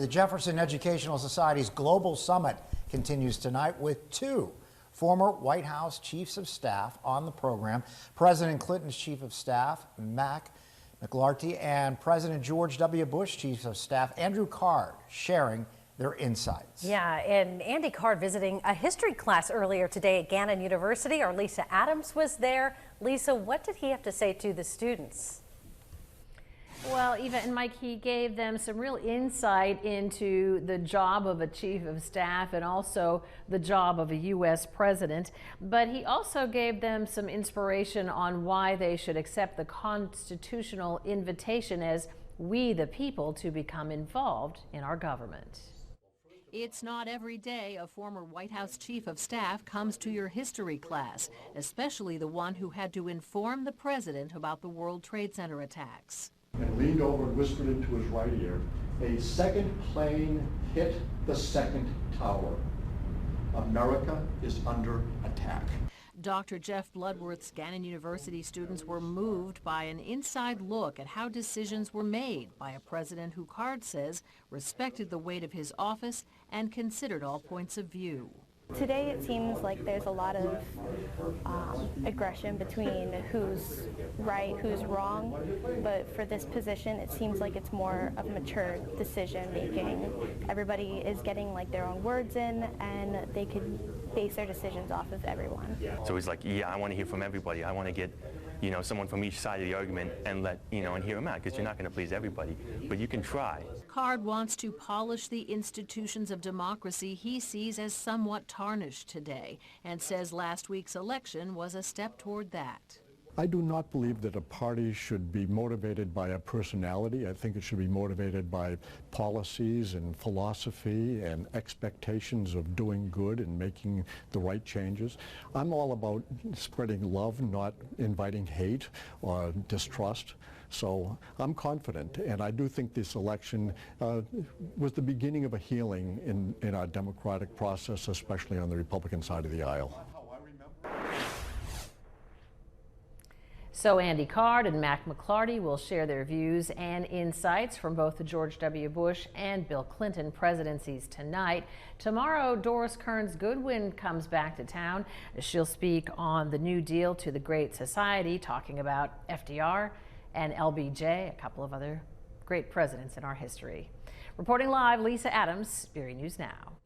The Jefferson Educational Society's Global Summit continues tonight with two former White House chiefs of staff on the program. President Clinton's chief of staff, Mac McLarty, and President George W. Bush chief of staff, Andrew Card, sharing their insights. Yeah, and Andy Card visiting a history class earlier today at Gannon University. Our Lisa Adams was there. Lisa, what did he have to say to the students? Well, Eva and Mike, he gave them some real insight into the job of a chief of staff and also the job of a U.S. president. But he also gave them some inspiration on why they should accept the constitutional invitation as we, the people, to become involved in our government. It's not every day a former White House chief of staff comes to your history class, especially the one who had to inform the president about the World Trade Center attacks. And leaned over and whispered into his right ear, "A second plane hit the second tower. America is under attack." Dr. Jeff Bloodworth's Gannon University students were moved by an inside look at how decisions were made by a president who Card says respected the weight of his office and considered all points of view. Today it seems like there's a lot of aggression between who's right, who's wrong, but for this position it seems like it's more of mature decision making. Everybody is getting like their own words in and they can base their decisions off of everyone. So he's like, yeah, I want to hear from everybody. I want to get, someone from each side of the argument and and hear them out, because you're not going to please everybody, but you can try. Card wants to polish the institutions of democracy he sees as somewhat tarnished today, and says last week's election was a step toward that. I do not believe that a party should be motivated by a personality. I think it should be motivated by policies and philosophy and expectations of doing good and making the right changes. I'm all about spreading love, not inviting hate or distrust. So I'm confident, and I do think this election was the beginning of a healing in our democratic process, especially on the Republican side of the aisle. So Andy Card and Mac McLarty will share their views and insights from both the George W. Bush and Bill Clinton presidencies tonight. Tomorrow, Doris Kearns Goodwin comes back to town. She'll speak on the New Deal to the Great Society, talking about FDR and LBJ, a couple of other great presidents in our history. Reporting live, Lisa Adams, Erie News Now.